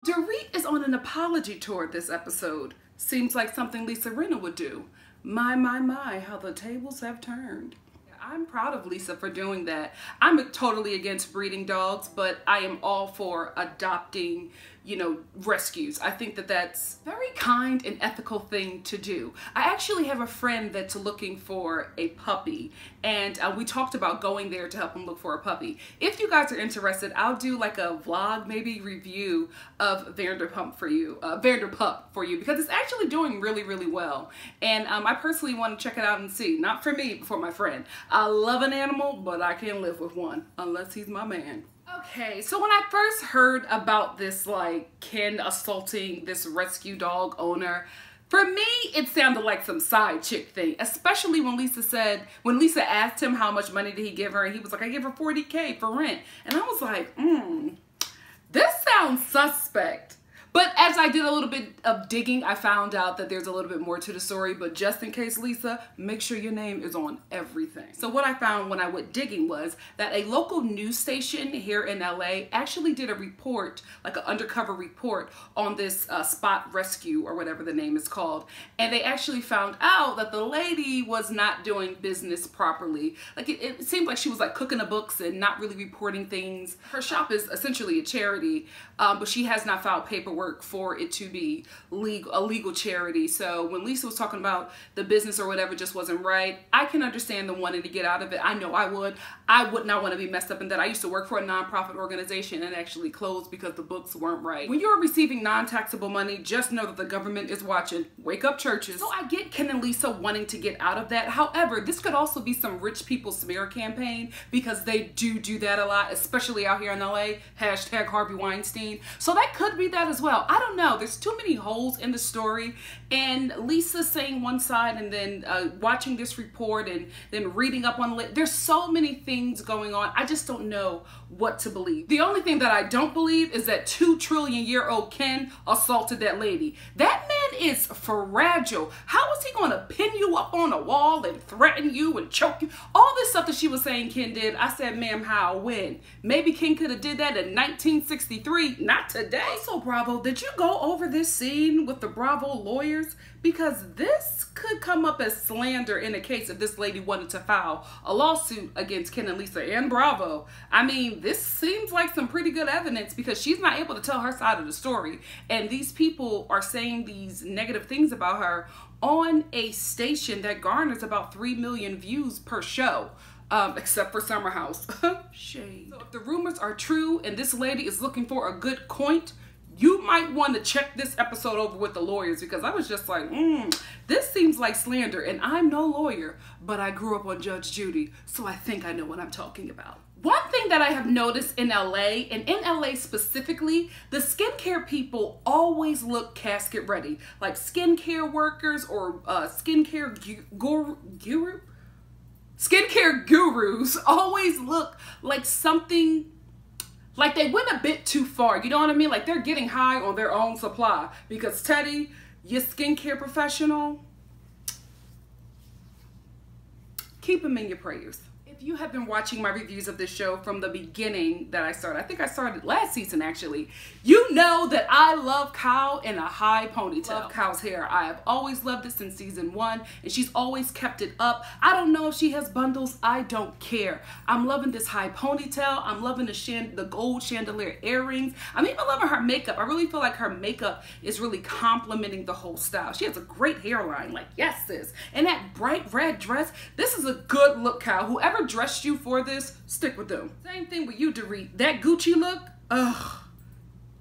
Dorit is on an apology tour this episode. Seems like something Lisa Rinna would do. My, how the tables have turned. I'm proud of Lisa for doing that. I'm totally against breeding dogs, but I am all for adopting, rescues. I think that that's a very kind and ethical thing to do. I actually have a friend that's looking for a puppy, and we talked about going there to help him look for a puppy. If you guys are interested, I'll do like a vlog, maybe review of Vanderpump for you, because it's actually doing really, really well. And I personally want to check it out and see. Not for me, but for my friend. I love an animal, but I can't live with one unless he's my man. Okay, so when I first heard about this, Ken assaulting this rescue dog owner, for me, it sounded like some side chick thing, especially when Lisa asked him how much money did he give her, and he was like, I give her $40K for rent. And I was like, this sounds suspect. But as I did a little bit of digging, I found out that there's a little bit more to the story. But just in case, Lisa, make sure your name is on everything. So what I found when I went digging was that a local news station here in LA actually did a report, like an undercover report on this spot rescue or whatever the name is called. And they actually found out that the lady was not doing business properly. Like it seemed like she was like cooking the books and not really reporting things. Her shop is essentially a charity, but she has not filed paperwork for it to be a legal charity. So when Lisa was talking about the business or whatever just wasn't right, I can understand the wanting to get out of it. I know I would. I would not want to be messed up in that. I used to work for a nonprofit organization and actually closed because the books weren't right. When you're receiving non-taxable money, just know that the government is watching. Wake up, churches. So I get Ken and Lisa wanting to get out of that. However, this could also be some rich people smear campaign because they do that a lot, especially out here in LA. Hashtag Harvey Weinstein. So that could be that as well. I don't know. There's too many holes in the story, and Lisa saying one side and then watching this report and then reading up on it. There's so many things going on. I just don't know what to believe. The only thing that I don't believe is that 2-trillion-year-old Ken assaulted that lady. That man is fragile. How is he going to pin you up on a wall and threaten you and choke you? All this stuff that she was saying Ken did, I said, ma'am, how, when? Maybe Ken could have did that in 1963, not today. Also, Bravo, did you go over this scene with the Bravo lawyers? Because this could come up as slander in a case if this lady wanted to file a lawsuit against Ken and Lisa and Bravo. I mean, this seems like some pretty good evidence because she's not able to tell her side of the story. And these people are saying these negative things about her on a station that garners about 3 million views per show. Except for Summer House. Shade. So if the rumors are true and this lady is looking for a good coin, you might want to check this episode over with the lawyers, because I was just like, this seems like slander, and I'm no lawyer, but I grew up on Judge Judy, so I think I know what I'm talking about. One thing that I have noticed in LA, and in LA specifically, the skincare people always look casket ready. Like skincare workers or skincare gurus always look like something, like they went a bit too far. You know what I mean? Like they're getting high on their own supply. Because Teddy, your skincare professional, keep him in your prayers. If you have been watching my reviews of this show from the beginning that I started, I think I started last season actually, you know that I love Kyle in a high ponytail. Love Kyle's hair. I have always loved it since season 1, and she's always kept it up. I don't know if she has bundles. I don't care. I'm loving this high ponytail. I'm loving the gold chandelier earrings. I'm even loving her makeup. I really feel like her makeup is really complementing the whole style. She has a great hairline. Like, yes, sis. And that bright red dress, this is a good look, Kyle. Whoever dressed you for this, stick with them. Same thing with you, Dorit. That Gucci look, ugh,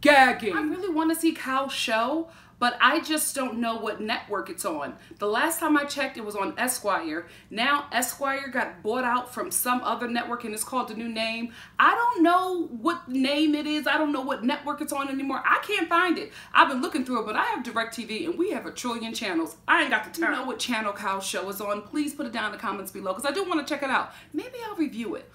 gagging. I really want to see Kyle's show, but I just don't know what network it's on. The last time I checked, it was on Esquire. Now Esquire got bought out from some other network and it's called the new name. I don't know what name it is. I don't know what network it's on anymore. I can't find it. I've been looking through it, but I have DirecTV and we have 1 trillion channels. I ain't got the time. You know what channel Kyle's show is on? Please put it down in the comments below because I do want to check it out. Maybe I'll review it.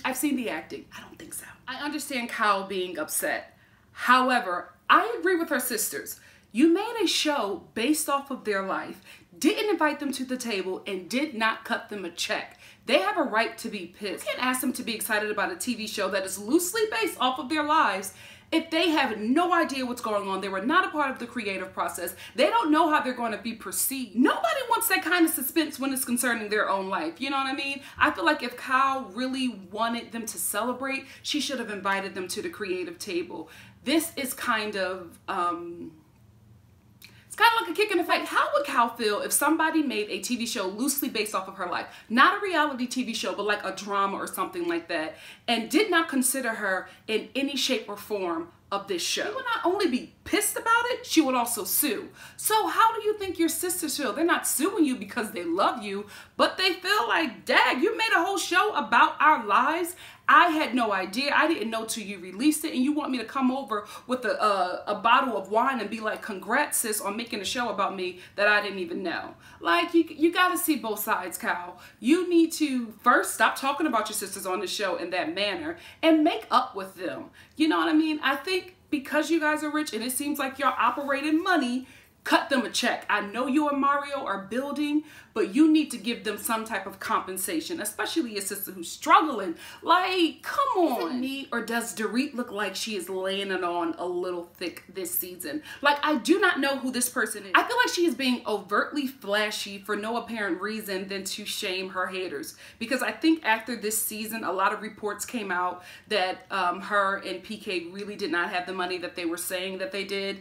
I've seen the acting. I don't think so. I understand Kyle being upset. However, I agree with her sisters. You made a show based off of their life, didn't invite them to the table, and did not cut them a check. They have a right to be pissed. You can't ask them to be excited about a TV show that is loosely based off of their lives if they have no idea what's going on, they were not a part of the creative process, they don't know how they're going to be perceived. Nobody wants that kind of suspense when it's concerning their own life. You know what I mean? I feel like if Kyle really wanted them to celebrate, she should have invited them to the creative table. This is kind of, it's kind of like a kick in the face. How would Kyle feel if somebody made a TV show loosely based off of her life? Not a reality TV show, but like a drama or something like that, and did not consider her in any shape or form of this show? She would not only be pissed about it, she would also sue. So how do you think your sisters feel? They're not suing you because they love you, but they feel like, dang, you made a whole show about our lives. I had no idea. I didn't know till you released it, and you want me to come over with a bottle of wine and be like, congrats, sis, on making a show about me that I didn't even know. Like, you gotta see both sides, Kyle. You need to first stop talking about your sisters on the show in that manner and make up with them. You know what I mean? I think because you guys are rich and it seems like you're operating money, cut them a check. I know you and Mario are building, but you need to give them some type of compensation, especially your sister who's struggling. Like, come on. Is it me, or does Dorit look like she is laying it on a little thick this season? Like, I do not know who this person is. I feel like she is being overtly flashy for no apparent reason than to shame her haters. Because I think after this season, a lot of reports came out that her and PK really did not have the money that they were saying that they did.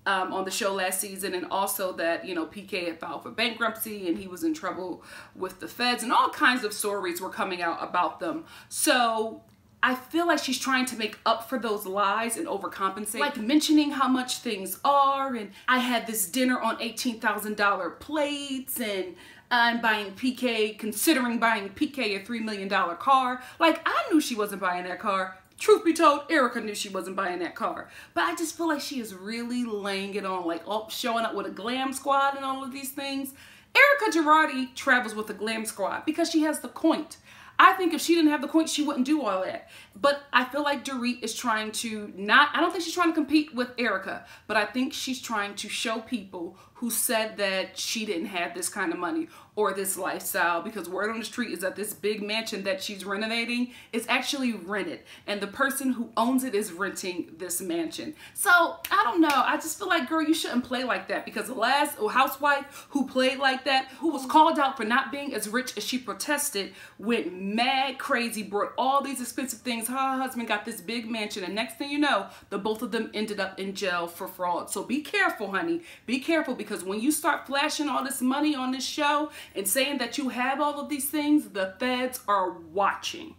On the show last season, and also that, you know, PK had filed for bankruptcy and he was in trouble with the feds, and all kinds of stories were coming out about them. So I feel like she's trying to make up for those lies and overcompensate, like mentioning how much things are, and I had this dinner on $18,000 plates, and I'm buying PK, considering buying PK a $3 million car. Like, I knew she wasn't buying that car. Truth be told, Erica knew she wasn't buying that car. But I just feel like she is really laying it on, like, oh, showing up with a glam squad and all of these things. Erica Girardi travels with a glam squad because she has the coint. I think if she didn't have the coin, she wouldn't do all that. But I feel like Dorit is trying to I don't think she's trying to compete with Erica, but I think she's trying to show people who said that she didn't have this kind of money or this lifestyle, because word on the street is that this big mansion that she's renovating is actually rented, and the person who owns it is renting this mansion. So I don't know, I just feel like, girl, you shouldn't play like that, because the last housewife who played like that, who was called out for not being as rich as she protested, went mad crazy, brought all these expensive things. Her husband got this big mansion, and next thing you know, the both of them ended up in jail for fraud. So be careful, honey, be careful, because when you start flashing all this money on this show and saying that you have all of these things, the feds are watching.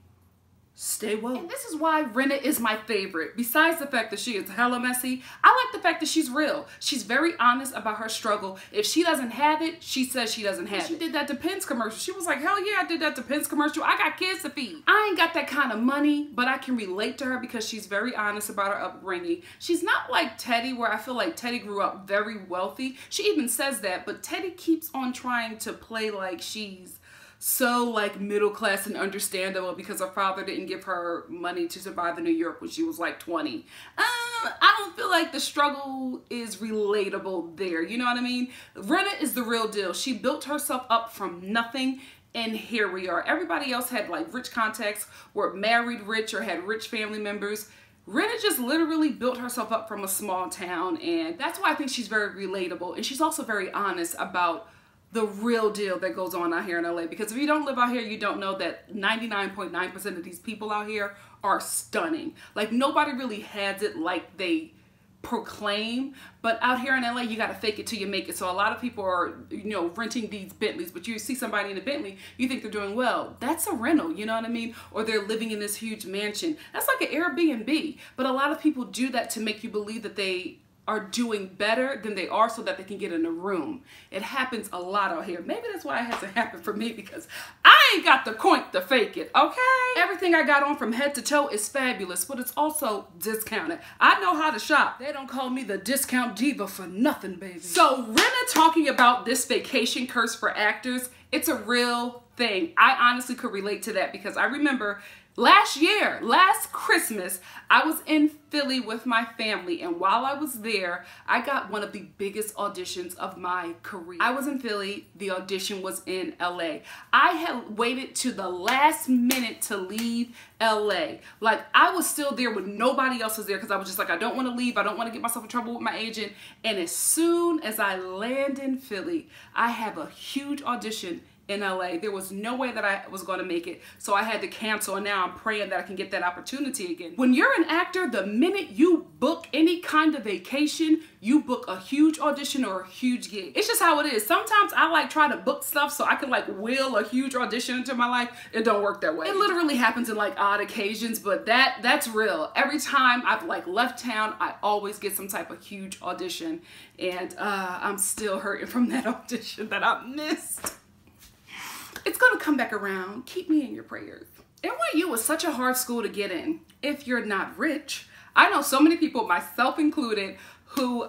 Stay woke. And this is why Rinna is my favorite. Besides the fact that she is hella messy, I like the fact that she's real. She's very honest about her struggle. If she doesn't have it, she says she doesn't have it. She did that Depends commercial. She was like, hell yeah, I did that Depends commercial. I got kids to feed. I ain't got that kind of money, but I can relate to her because she's very honest about her upbringing. She's not like Teddy, where I feel like Teddy grew up very wealthy. She even says that, but Teddy keeps on trying to play like she's so like middle class and understandable because her father didn't give her money to survive in New York when she was like 20. I don't feel like the struggle is relatable there. You know what I mean? Rinna is the real deal. She built herself up from nothing, and here we are. Everybody else had like rich contacts, were married rich, or had rich family members. Rinna just literally built herself up from a small town, and that's why I think she's very relatable. And she's also very honest about the real deal that goes on out here in LA, because if you don't live out here, you don't know that 99.9% of these people out here are stunning. Like, nobody really has it like they proclaim, but out here in LA, you got to fake it till you make it. So a lot of people are, you know, renting these Bentleys, but you see somebody in a Bentley, you think they're doing well. That's a rental, you know what I mean? Or they're living in this huge mansion. That's like an Airbnb, but a lot of people do that to make you believe that they are doing better than they are so that they can get in a room. It happens a lot out here. Maybe that's why it hasn't happened for me, because I ain't got the coin to fake it, okay? Everything I got on from head to toe is fabulous, but it's also discounted. I know how to shop. They don't call me the discount diva for nothing, baby. So Rinna talking about this vacation curse for actors, it's a real thing. I honestly could relate to that, because I remember last Christmas, I was in Philly with my family, and while I was there, I got one of the biggest auditions of my career. I was in Philly, the audition was in LA. I had waited to the last minute to leave LA. Like, I was still there when nobody else was there because I was just like, I don't want to leave, I don't want to get myself in trouble with my agent. And as soon as I land in Philly, I have a huge audition in LA. There was no way that I was going to make it, so I had to cancel, and now I'm praying that I can get that opportunity again. When you're an actor, the minute you book any kind of vacation, you book a huge audition or a huge gig. It's just how it is. Sometimes I like try to book stuff so I can like will a huge audition into my life. It don't work that way. It literally happens in like odd occasions, but that's real. Every time I've like left town, I always get some type of huge audition, and I'm still hurting from that audition that I missed. It's gonna come back around. Keep me in your prayers. NYU is such a hard school to get in if you're not rich. I know so many people, myself included, who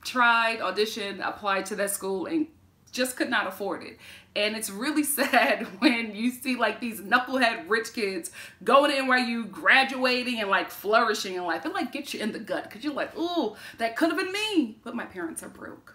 tried, auditioned, applied to that school and just could not afford it. And it's really sad when you see like these knucklehead rich kids going to NYU, graduating and like flourishing in life. It like gets you in the gut because you're like, ooh, that could have been me, but my parents are broke.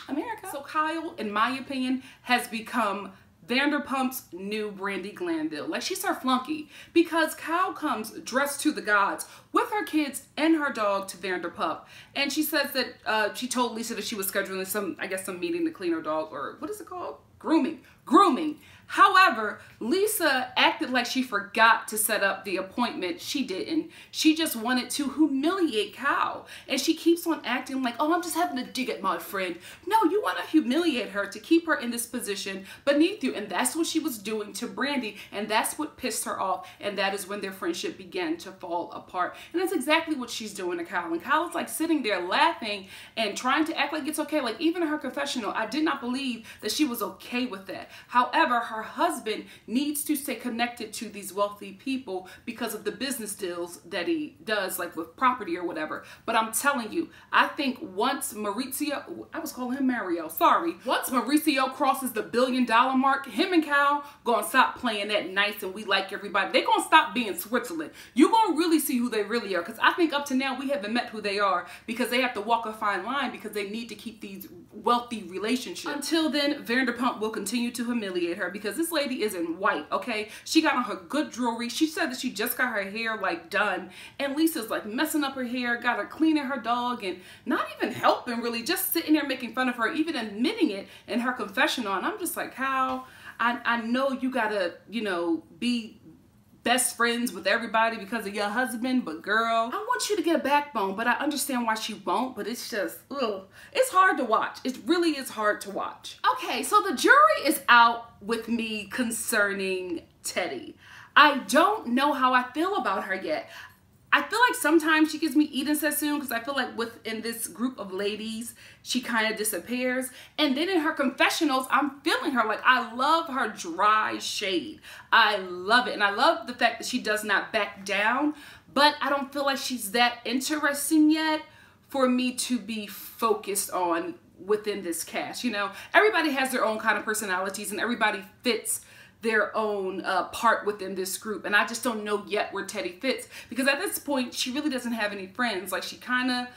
America. So Kyle, in my opinion, has become Vanderpump's new Brandy Glanville. Like, she's her flunky because Kyle comes dressed to the gods with her kids and her dog to Vanderpump. And she says that she told Lisa that she was scheduling some meeting to clean her dog, or what is it called? Grooming. However, Lisa acted like she forgot to set up the appointment. She didn't. She just wanted to humiliate Kyle. And she keeps on acting like, oh, I'm just having a dig at my friend. No, you want to humiliate her to keep her in this position beneath you. And that's what she was doing to Brandy. And that's what pissed her off. And that is when their friendship began to fall apart. And that's exactly what she's doing to Kyle. And Kyle is like sitting there laughing and trying to act like it's okay. Like, even in her confessional, I did not believe that she was okay with that. However, her husband needs to stay connected to these wealthy people because of the business deals that he does, like with property or whatever. But I'm telling you, I think once Mauricio, I was calling him Mario, sorry. Once Mauricio crosses the $1 billion mark, him and Cal gonna stop playing that nice and we like everybody. They're gonna stop being Switzerland. You're gonna really see who they really are, because I think up to now we haven't met who they are, because they have to walk a fine line because they need to keep these wealthy relationships. Until then, Vanderpump will continue to humiliate her because this lady is in white, okay? She got on her good jewelry. She said that she just got her hair like done, and Lisa's like messing up her hair, got her cleaning her dog, and not even helping really, just sitting there making fun of her, even admitting it in her confessional. And I'm just like, how? I know you gotta, you know, be best friends with everybody because of your husband, but girl, I want you to get a backbone, but I understand why she won't, but it's just, ugh. It's hard to watch. It really is hard to watch. Okay, so the jury is out with me concerning Teddy. I don't know how I feel about her yet. I feel like sometimes she gives me Eden Sassoon because I feel like within this group of ladies, she kind of disappears. And then in her confessionals, I'm feeling her. Like, I love her dry shade. I love it. And I love the fact that she does not back down. But I don't feel like she's that interesting yet for me to be focused on within this cast. You know, everybody has their own kind of personalities and everybody fits their own part within this group, and I just don't know yet where Teddy fits, because at this point she really doesn't have any friends. Like, she kind of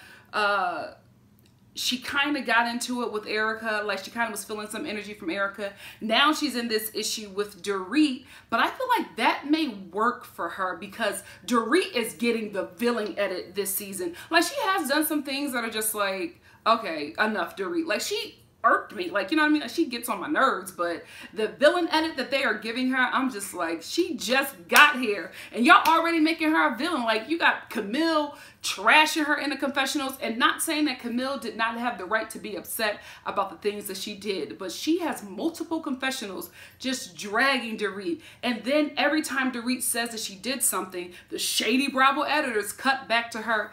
got into it with Erica. Like, she kind of was feeling some energy from Erica. Now she's in this issue with Dorit, but I feel like that may work for her because Dorit is getting the villain edit this season. Like, she has done some things that are just like, okay, enough, Dorit. Like, she irked me, like, you know what I mean? Like, she gets on my nerves, but the villain edit that they are giving her, I'm just like, she just got here and y'all already making her a villain. Like, you got Camille trashing her in the confessionals, and not saying that Camille did not have the right to be upset about the things that she did, but she has multiple confessionals just dragging Dorit. And then every time Dorit says that she did something, the shady Bravo editors cut back to her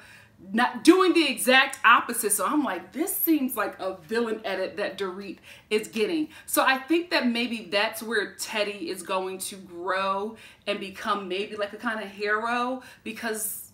not doing the exact opposite. So I'm like, this seems like a villain edit that Dorit is getting. So I think that maybe that's where Teddy is going to grow and become maybe like a kind of hero, because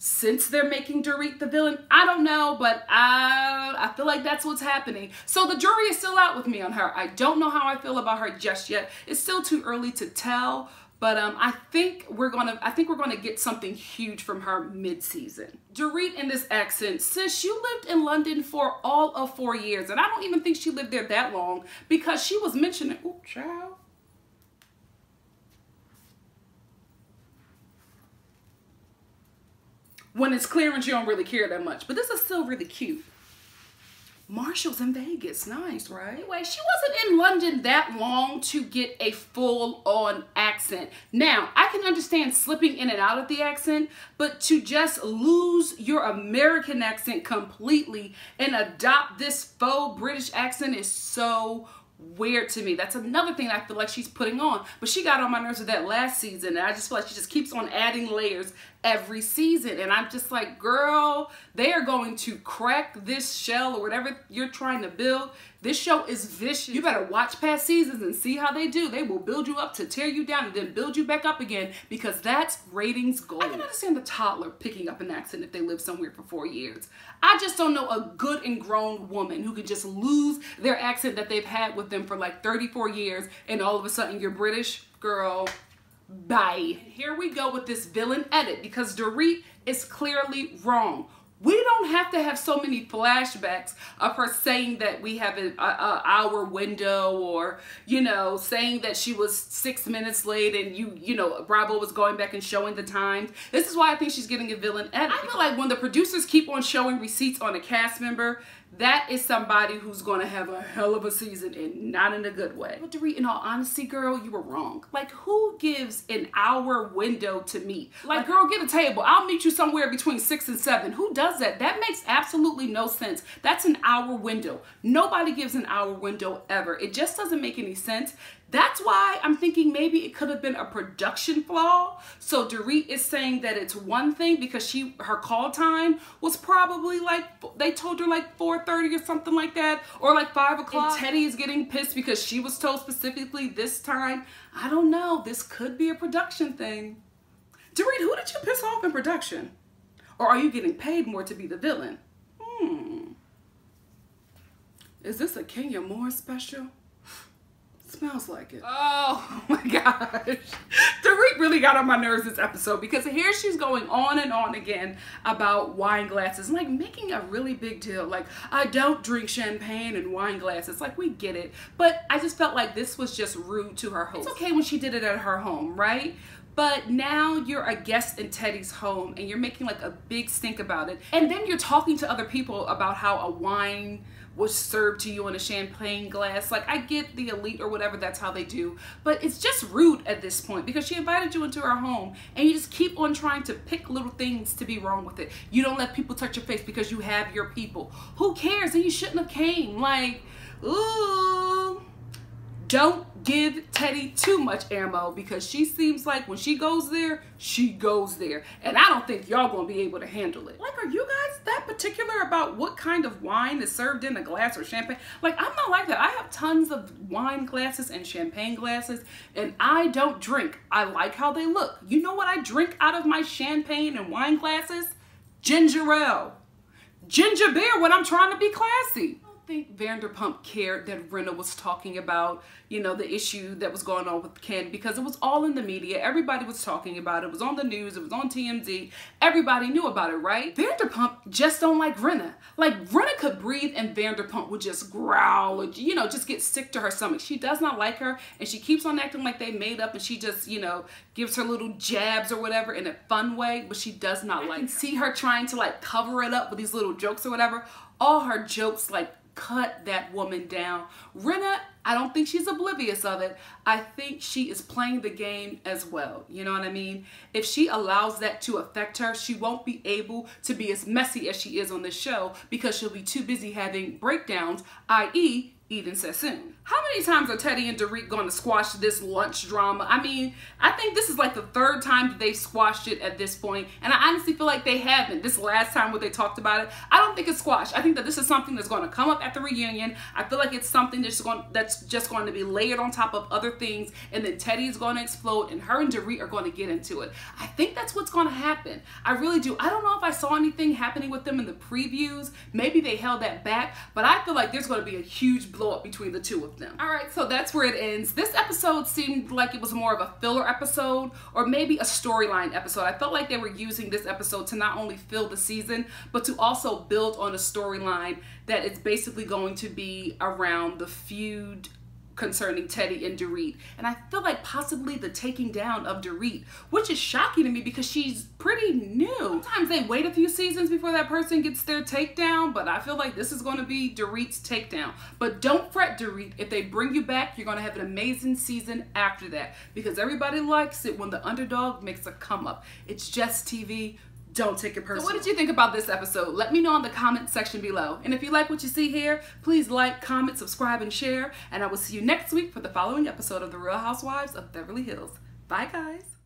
since they're making Dorit the villain? I don't know, but I feel like that's what's happening. So the jury is still out with me on her. I don't know how I feel about her just yet. It's still too early to tell, but I think we're gonna get something huge from her mid-season. Dorit in this accent says you lived in London for all of 4 years, and I don't even think she lived there that long, because she was mentioning, oh child. When it's clearance, you don't really care that much, but this is still really cute. Marshall's in Vegas, nice, right? Anyway, she wasn't in London that long to get a full-on accent. Now, I can understand slipping in and out of the accent, but to just lose your American accent completely and adopt this faux British accent is so weird to me. That's another thing I feel like she's putting on, but she got on my nerves with that last season, and I just feel like she just keeps on adding layers every season, and I'm just like, girl, they are going to crack this shell or whatever you're trying to build. This show is vicious. You better watch past seasons and see how they do. They will build you up to tear you down and then build you back up again, because that's ratings gold. I can understand the toddler picking up an accent if they live somewhere for 4 years. I just don't know a good and grown woman who could just lose their accent that they've had with them for like 34 years and all of a sudden you're British. Girl, bye. Here we go with this villain edit, because Dorit is clearly wrong. We don't have to have so many flashbacks of her saying that we have an hour window, or, you know, saying that she was 6 minutes late and you know, Bravo was going back and showing the times. This is why I think she's getting a villain edit. I feel like when the producers keep on showing receipts on a cast member, that is somebody who's going to have a hell of a season, and not in a good way. But Dorit, in all honesty, girl, you were wrong. Like, who gives an hour window to meet? Like, girl, get a table. I'll meet you somewhere between 6 and 7. Who does that? That makes absolutely no sense. That's an hour window. Nobody gives an hour window ever. It just doesn't make any sense. That's why I'm thinking maybe it could have been a production flaw. So Dorit is saying that it's one thing because her call time was probably like, they told her like 4:30 or something like that, or like 5 o'clock. And Teddy is getting pissed because she was told specifically this time. I don't know. This could be a production thing. Dorit, who did you piss off in production? Or are you getting paid more to be the villain? Is this a Kenya Moore special? Smells like it. Oh my gosh. Dorit really got on my nerves this episode, because here she's going on and on again about wine glasses, like making a really big deal. Like, I don't drink champagne and wine glasses. Like, we get it. But I just felt like this was just rude to her host. It's okay when she did it at her home, right? But now you're a guest in Teddy's home and you're making like a big stink about it. And then you're talking to other people about how a wine was served to you in a champagne glass. Like, I get the elite or whatever, that's how they do, but it's just rude at this point, because she invited you into her home and you just keep on trying to pick little things to be wrong with it. You don't let people touch your face because you have your people. Who cares? And you shouldn't have came. Like, ooh. Don't give Teddy too much ammo, because she seems like when she goes there, she goes there. And I don't think y'all gonna be able to handle it. Like, are you guys that particular about what kind of wine is served in a glass or champagne? Like, I'm not like that. I have tons of wine glasses and champagne glasses, and I don't drink. I like how they look. You know what I drink out of my champagne and wine glasses? Ginger ale. Ginger beer when I'm trying to be classy. I think Vanderpump cared that Rinna was talking about, you know, the issue that was going on with Ken, because it was all in the media. Everybody was talking about it. It was on the news. It was on TMZ. Everybody knew about it, right? Vanderpump just don't like Rinna. Like, Rinna could breathe and Vanderpump would just growl, or, you know, just get sick to her stomach. She does not like her, and she keeps on acting like they made up, and she just, you know, gives her little jabs or whatever in a fun way, but she does not like her. I can see her trying to like cover it up with these little jokes or whatever. All her jokes like cut that woman down. Rinna, I don't think she's oblivious of it. I think she is playing the game as well. You know what I mean? If she allows that to affect her, she won't be able to be as messy as she is on this show, because she'll be too busy having breakdowns, i.e., even Sassoon. How many times are Teddy and Dorit going to squash this lunch drama? I mean, I think this is like the third time that they've squashed it at this point, and I honestly feel like they haven't. This last time when they talked about it, I don't think it's squashed. I think that this is something that's going to come up at the reunion. I feel like it's something that's just going to be layered on top of other things, and then Teddy is going to explode, and her and Dorit are going to get into it. I think that's what's going to happen. I really do. I don't know if I saw anything happening with them in the previews. Maybe they held that back, but I feel like there's going to be a huge blow up between the two of them. All right, so that's where it ends. This episode seemed like it was more of a filler episode, or maybe a storyline episode. I felt like they were using this episode to not only fill the season, but to also build on a storyline that is basically going to be around the feud concerning Teddy and Dorit. And I feel like possibly the taking down of Dorit, which is shocking to me because she's pretty new. Sometimes they wait a few seasons before that person gets their takedown, but I feel like this is going to be Dorit's takedown. But don't fret, Dorit. If they bring you back, you're going to have an amazing season after that, because everybody likes it when the underdog makes a come up. It's just TV. Don't take it personal. So what did you think about this episode? Let me know in the comment section below. And if you like what you see here, please like, comment, subscribe, and share. And I will see you next week for the following episode of The Real Housewives of Beverly Hills. Bye, guys.